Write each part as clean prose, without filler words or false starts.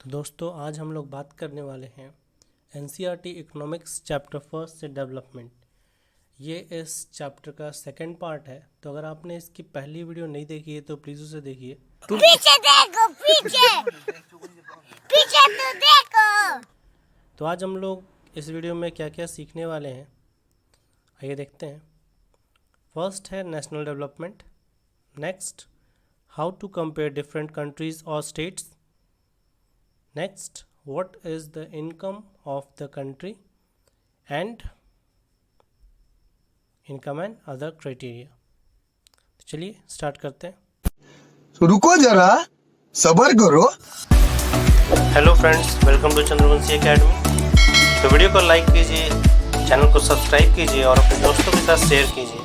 दोस्तों आज हम लोग बात करने वाले हैं एनसीईआरटी इकोनॉमिक्स चैप्टर फर्स्ट से डेवलपमेंट। ये इस चैप्टर का सेकंड पार्ट है। तो अगर आपने इसकी पहली वीडियो नहीं देखी है तो प्लीज़ उसे देखिए। पीछे देखो, पीछे पीछे तो देखो। तो आज हम लोग इस वीडियो में क्या क्या सीखने वाले हैं आइए देखते हैं। फर्स्ट है national development. Next, how to compare different countries और states. Next, what is the income of the country and income and other criteria। तो चलिए स्टार्ट करते हैं। तो रुको जरा, सब्र करो। Hello friends, welcome to Chandravanshi academy. तो वीडियो को लाइक कीजिए, चैनल को सब्सक्राइब कीजिए और अपने दोस्तों के साथ शेयर कीजिए।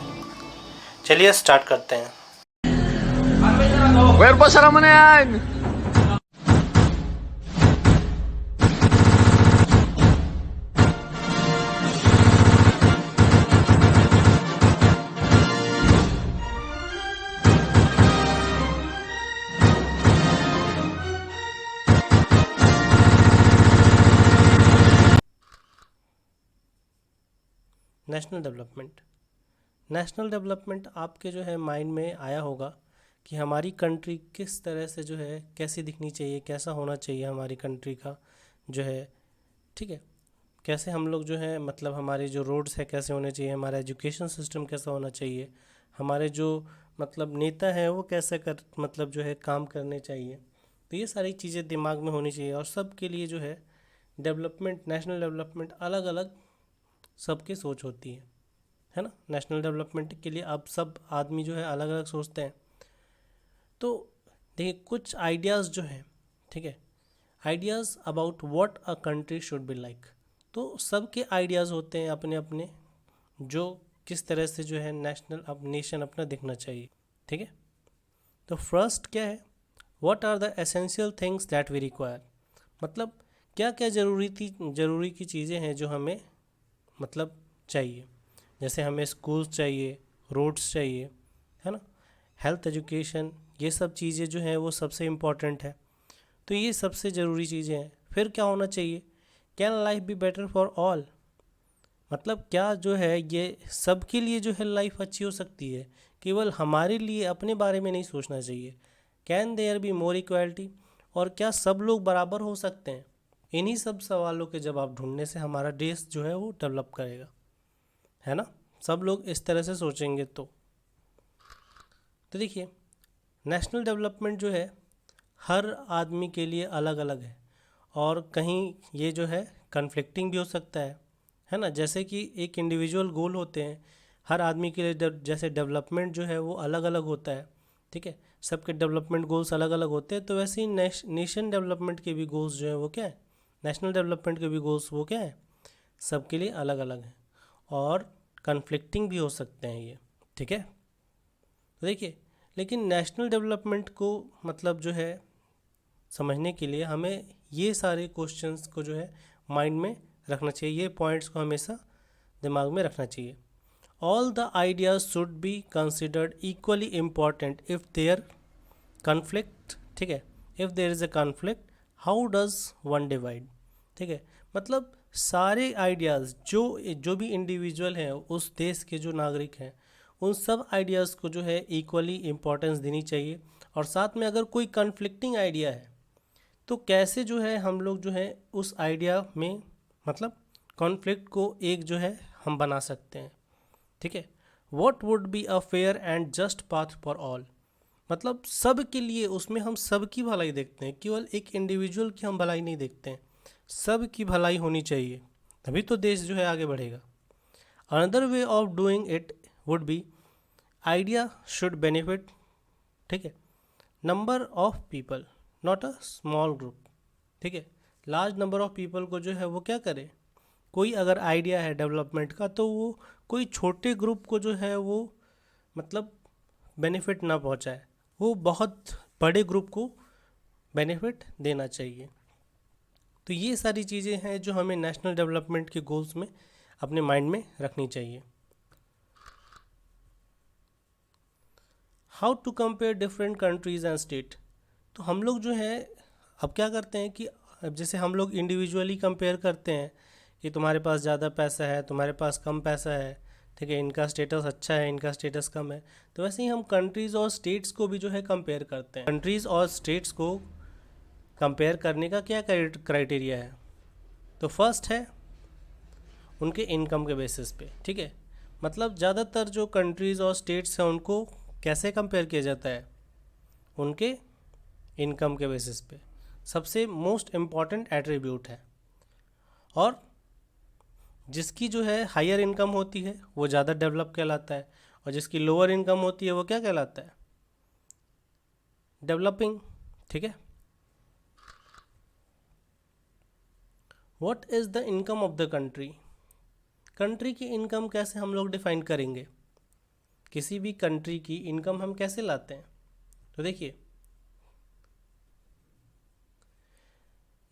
चलिए स्टार्ट करते हैं। Cuerpo ceremonial. नेशनल डेवलपमेंट आपके जो है माइंड में आया होगा कि हमारी कंट्री किस तरह से जो है कैसी दिखनी चाहिए, कैसा होना चाहिए हमारी कंट्री का जो है, ठीक है, कैसे हम लोग जो है मतलब हमारे जो रोड्स है कैसे होने चाहिए, हमारा एजुकेशन सिस्टम कैसा होना चाहिए, हमारे जो मतलब नेता हैं वो कैसे कर मतलब जो है काम करने चाहिए। तो ये सारी चीज़ें दिमाग में होनी चाहिए और सब के लिए जो है डेवलपमेंट, नेशनल डेवलपमेंट अलग अलग सबकी सोच होती है ना। नेशनल डेवलपमेंट के लिए अब सब आदमी जो है अलग अलग सोचते हैं। तो देखिए कुछ आइडियाज़ जो हैं, ठीक है, ideas about what a country should be like. तो सबके आइडियाज़ होते हैं अपने अपने, जो किस तरह से जो है नेशन अपना दिखना चाहिए, ठीक है। तो फर्स्ट क्या है, what are the essential things that we require. मतलब क्या क्या ज़रूरी की चीज़ें हैं जो हमें मतलब चाहिए। जैसे हमें स्कूल्स चाहिए, रोड्स चाहिए, है ना, हेल्थ, एजुकेशन, ये सब चीज़ें जो हैं वो सबसे इम्पॉर्टेंट है। तो ये सबसे ज़रूरी चीज़ें हैं। फिर क्या होना चाहिए, can life be better for all. मतलब क्या जो है ये सबके लिए जो है लाइफ अच्छी हो सकती है, केवल हमारे लिए अपने बारे में नहीं सोचना चाहिए। Can there be more equality, और क्या सब लोग बराबर हो सकते हैं। इन्हीं सब सवालों के जवाब ढूंढने से हमारा देश जो है वो डेवलप करेगा, है ना। सब लोग इस तरह से सोचेंगे तो देखिए नेशनल डेवलपमेंट जो है हर आदमी के लिए अलग अलग है और कहीं ये जो है कन्फ्लिक्टिंग भी हो सकता है ना। जैसे कि एक इंडिविजुअल गोल होते हैं हर आदमी के लिए, जैसे डेवलपमेंट जो है वो अलग अलग होता है, ठीक है, सबके डेवलपमेंट गोल्स अलग अलग होते हैं। तो वैसे ही नेशन डेवलपमेंट के भी गोल्स जो है वो क्या है, नेशनल डेवलपमेंट के भी गोल्स वो क्या है, सबके लिए अलग अलग हैं और कन्फ्लिक्टिंग भी हो सकते हैं ये, ठीक है। तो देखिए लेकिन नेशनल डेवलपमेंट को मतलब जो है समझने के लिए हमें ये सारे क्वेश्चंस को जो है माइंड में रखना चाहिए, ये पॉइंट्स को हमेशा दिमाग में रखना चाहिए। All the ideas should be considered equally important if there conflict, ठीक है, if there is a conflict how does one divide, ठीक है। मतलब सारे आइडियाज़ जो भी इंडिविजुअल हैं उस देश के जो नागरिक हैं उन सब आइडियाज़ को जो है इक्वली इम्पोर्टेंस देनी चाहिए। और साथ में अगर कोई कन्फ्लिक्टिंग आइडिया है तो कैसे जो है हम लोग जो है उस आइडिया में मतलब कॉन्फ्लिक्ट को एक जो है हम बना सकते हैं, ठीक है। What would be a fair and just path for all. मतलब सब के लिए उसमें हम सब की भलाई देखते हैं, केवल एक इंडिविजुअल की हम भलाई नहीं देखते हैं, सब की भलाई होनी चाहिए, तभी तो देश जो है आगे बढ़ेगा। Another way of doing it would be idea should benefit, ठीक है, number of people not a small group, ठीक है। लार्ज नंबर ऑफ पीपल को जो है वो क्या करे, कोई अगर आइडिया है डेवलपमेंट का तो वो कोई छोटे ग्रुप को जो है वो मतलब बेनिफिट ना पहुंचाए, वो बहुत बड़े ग्रुप को बेनिफिट देना चाहिए। तो ये सारी चीज़ें हैं जो हमें नेशनल डेवलपमेंट के गोल्स में अपने माइंड में रखनी चाहिए। How to compare different countries and state. तो हम लोग जो है अब क्या करते हैं कि अब जैसे हम लोग इंडिविजुअली कंपेयर करते हैं कि तुम्हारे पास ज़्यादा पैसा है, तुम्हारे पास कम पैसा है, ठीक है, इनका स्टेटस अच्छा है, इनका स्टेटस कम है, तो वैसे ही हम कंट्रीज़ और स्टेट्स को भी जो है कंपेयर करते हैं। कंट्रीज़ और स्टेट्स को कंपेयर करने का क्या क्राइटेरिया है? तो फर्स्ट है उनके इनकम के बेसिस पे, ठीक है। मतलब ज़्यादातर जो कंट्रीज़ और स्टेट्स हैं उनको कैसे कंपेयर किया जाता है? उनके इनकम के बेसिस पे, सबसे मोस्ट इम्पॉर्टेंट एट्रीब्यूट है। और जिसकी जो है हायर इनकम होती है वो ज़्यादा डेवलप कहलाता है, और जिसकी लोअर इनकम होती है वो क्या कहलाता है? डेवलपिंग, ठीक है। What is the income of the country? Country की इनकम कैसे हम लोग डिफाइन करेंगे? किसी भी कंट्री की इनकम हम कैसे लाते हैं? तो देखिए,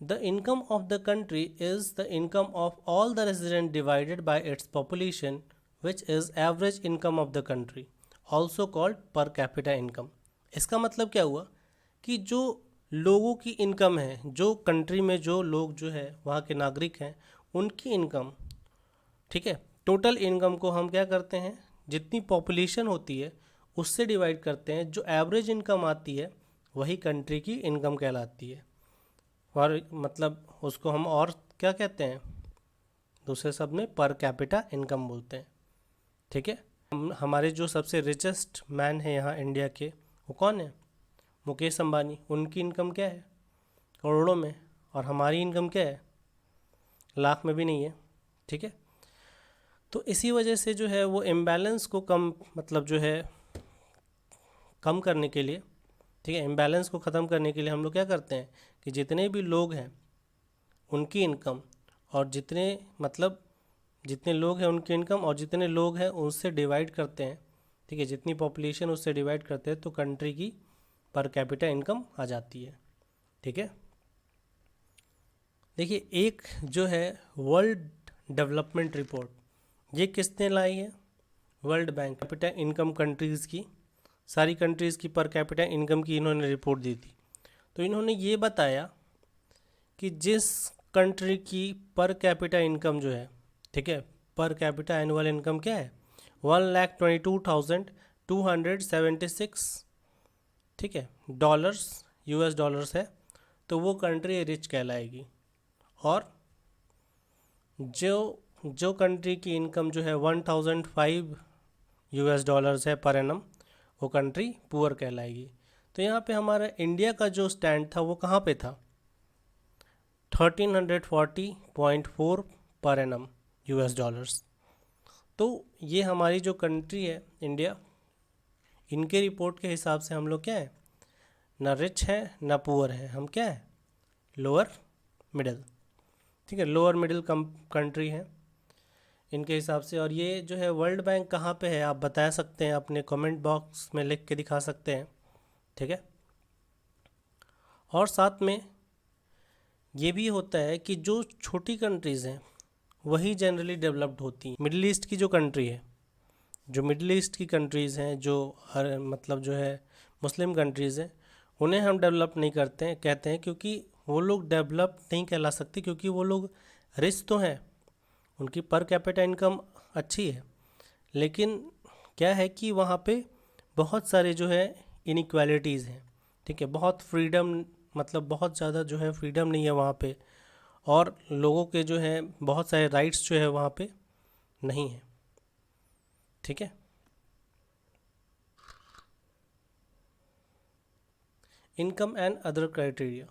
the income of the country is the income of all the residents divided by its population, which is average income of the country, also called per capita income। इसका मतलब क्या हुआ कि जो लोगों की इनकम है, जो कंट्री में जो लोग जो है वहाँ के नागरिक हैं, उनकी इनकम, ठीक है, टोटल इनकम को हम क्या करते हैं, जितनी पॉपुलेशन होती है उससे डिवाइड करते हैं। जो एवरेज इनकम आती है वही कंट्री की इनकम कहलाती है, और मतलब उसको हम और क्या कहते हैं, दूसरे शब्द में पर कैपिटा इनकम बोलते हैं, ठीक है। हमारे जो सबसे रिचेस्ट मैन है यहाँ इंडिया के, वो कौन है? मुकेश अंबानी। उनकी इनकम क्या है? करोड़ों में। और हमारी इनकम क्या है? लाख में भी नहीं है, ठीक है। तो इसी वजह से जो है वो इम्बैलेंस को कम, मतलब जो है कम करने के लिए, ठीक है, इम्बैलेंस को ख़त्म करने के लिए हम लोग क्या करते हैं कि जितने भी लोग हैं उनकी इनकम, और जितने लोग हैं उनकी इनकम, और जितने लोग हैं उनसे डिवाइड करते हैं, ठीक है, जितनी पॉपुलेशन उससे डिवाइड करते हैं, तो कंट्री की पर कैपिटा इनकम आ जाती है, ठीक है। देखिए, एक जो है वर्ल्ड डेवलपमेंट रिपोर्ट, ये किसने लाई है? World bank. Capita income countries की, सारी कंट्रीज़ की पर कैपिटा इनकम की इन्होंने रिपोर्ट दी थी। तो इन्होंने ये बताया कि जिस कंट्री की पर कैपिटा इनकम जो है, ठीक है, पर कैपिटा एनुअल इनकम क्या है? 1,22,276, ठीक है, डॉलर्स, US डॉलर्स है, तो वो कंट्री रिच कहलाएगी। और जो कंट्री की इनकम जो है 1,005 US डॉलर्स है पर एनम, वो कंट्री पुअर कहलाएगी। तो यहाँ पे हमारा इंडिया का जो स्टैंड था वो कहाँ पे था? 1340.4 पर एनम US डॉलर्स। तो ये हमारी जो कंट्री है इंडिया, इनके रिपोर्ट के हिसाब से हम लोग क्या है, ना रिच है ना पुअर है, हम क्या है, लोअर मिडिल, ठीक है, लोअर मिडिल कंट्री है इनके हिसाब से। और ये जो है वर्ल्ड बैंक कहाँ पे है आप बता सकते हैं, अपने कमेंट बॉक्स में लिख के दिखा सकते हैं, ठीक है। और साथ में ये भी होता है कि जो छोटी कंट्रीज़ हैं वही जनरली डेवलप्ड होती हैं। मिडिल ईस्ट की जो कंट्री है, जो मिडिल ईस्ट की कंट्रीज़ हैं, जो मतलब जो है मुस्लिम कंट्रीज़ हैं, उन्हें हम डेवलप नहीं करते हैं, कहते हैं, क्योंकि वो लोग डेवलप नहीं कहला सकते, क्योंकि वो लोग रिच तो हैं, उनकी पर कैपिटा इनकम अच्छी है, लेकिन क्या है कि वहाँ पे बहुत सारे जो है इनइक्वालिटीज़ हैं, ठीक है, बहुत फ्रीडम, मतलब बहुत ज़्यादा जो है फ्रीडम नहीं है वहाँ पे, और लोगों के जो है बहुत सारे राइट्स जो है वहाँ पे नहीं है, ठीक है। Income and other criteria.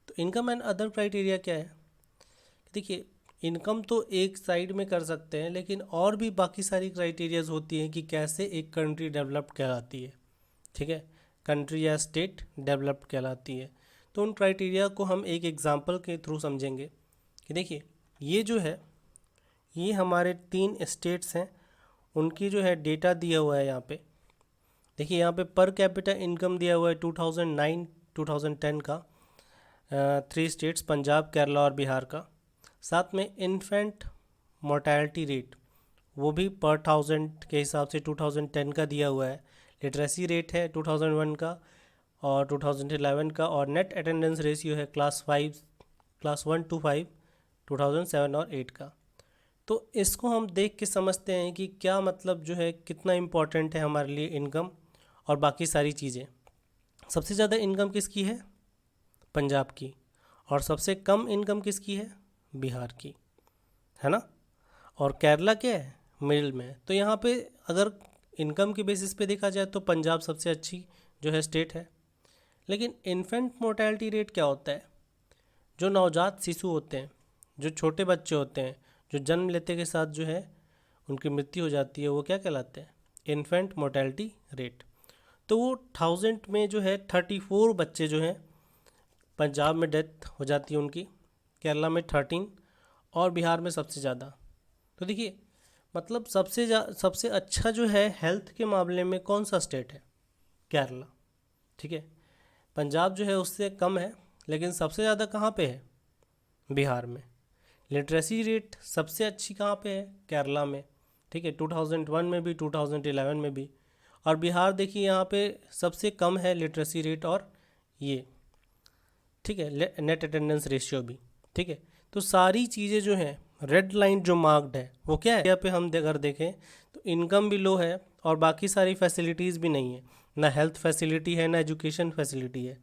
तो इनकम एंड अदर क्राइटेरिया क्या है? देखिए, इनकम तो एक साइड में कर सकते हैं, लेकिन और भी बाकी सारी क्राइटेरियाज होती हैं कि कैसे एक कंट्री डेवलप्ड कहलाती है, ठीक है, कंट्री या स्टेट डेवलप्ड कहलाती है। तो उन क्राइटेरिया को हम एक एग्जांपल के थ्रू समझेंगे कि देखिए, ये जो है ये हमारे 3 स्टेट्स हैं, उनकी जो है डेटा दिया हुआ है यहाँ पे। देखिए, यहाँ पे पर कैपिटा इनकम दिया हुआ है 2009-2010 का, 3 स्टेट्स पंजाब, केरला और बिहार का। साथ में इन्फेंट मोर्टेलिटी रेट वो भी पर 1000 के हिसाब से 2010 का दिया हुआ है। लिटरेसी रेट है 2001 का और 2011 का, और नेट अटेंडेंस रेशियो है क्लास क्लास 1 to 5 2007 और 8 का। तो इसको हम देख के समझते हैं कि क्या मतलब जो है कितना इम्पोर्टेंट है हमारे लिए इनकम और बाकी सारी चीज़ें। सबसे ज़्यादा इनकम किसकी है? पंजाब की। और सबसे कम इनकम किसकी है? बिहार की, है ना। और केरला क्या है? मिडिल में। तो यहाँ पे अगर इनकम के बेसिस पे देखा जाए तो पंजाब सबसे अच्छी जो है स्टेट है। लेकिन इन्फेंट मोर्टेलिटी रेट क्या होता है? जो नवजात शिशु होते हैं, जो छोटे बच्चे होते हैं, जो जन्म लेते के साथ जो है उनकी मृत्यु हो जाती है, वो क्या कहलाते हैं? Infant mortality rate. तो वो 1000 में जो है 34 बच्चे जो हैं पंजाब में डेथ हो जाती है उनकी, केरला में 13 और बिहार में सबसे ज़्यादा। तो देखिए मतलब सबसे अच्छा जो है हेल्थ के मामले में कौन सा स्टेट है? केरला, ठीक है। पंजाब जो है उससे कम है, लेकिन सबसे ज़्यादा कहाँ पे है? बिहार में। लिटरेसी रेट सबसे अच्छी कहाँ पे है? केरला में, ठीक है। 2001 में भी, 2011 में भी। और बिहार देखिए यहाँ पे सबसे कम है लिटरेसी रेट और ये, ठीक है, नेट अटेंडेंस रेशियो भी, ठीक है। तो सारी चीज़ें जो हैं, रेड लाइन जो मार्क्ड है वो क्या है? यहाँ पे हम अगर देखें तो इनकम भी लो है और बाकी सारी फैसिलिटीज़ भी नहीं है, ना हेल्थ फैसिलिटी है, ना एजुकेशन फैसिलिटी है।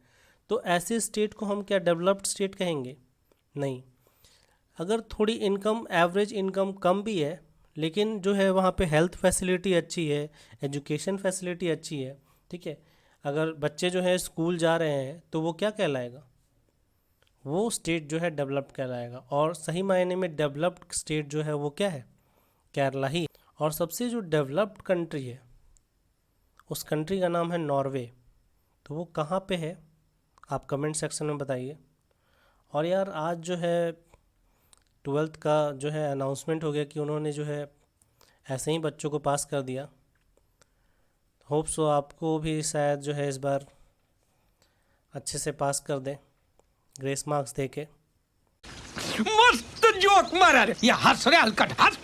तो ऐसे स्टेट को हम क्या डेवलप्ड स्टेट कहेंगे? नहीं। अगर थोड़ी इनकम, एवरेज इनकम कम भी है, लेकिन जो है वहाँ पे हेल्थ फैसिलिटी अच्छी है, एजुकेशन फैसिलिटी अच्छी है, ठीक है। अगर बच्चे जो है स्कूल जा रहे हैं तो वो क्या कहलाएगा? वो स्टेट जो है डेवलप्ड कहलाएगा। और सही मायने में डेवलप्ड स्टेट जो है वो क्या है? केरला ही। और सबसे जो डेवलप्ड कंट्री है उस कंट्री का नाम है नॉर्वे। तो वो कहाँ पे है? आप कमेंट सेक्शन में बताइए। और यार आज जो है 12th का जो है अनाउंसमेंट हो गया कि उन्होंने जो है ऐसे ही बच्चों को पास कर दिया। होप सो आपको भी शायद जो है इस बार अच्छे से पास कर दें, ग्रेस मार्क्स दे के। मस्त जोक मारा रे, ये हंस रे हलकट हंस।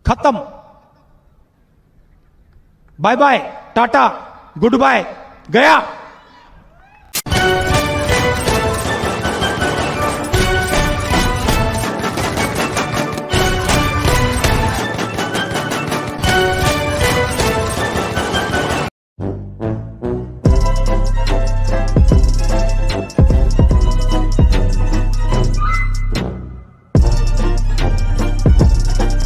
खत्म, bye bye, tata, good bye, गया।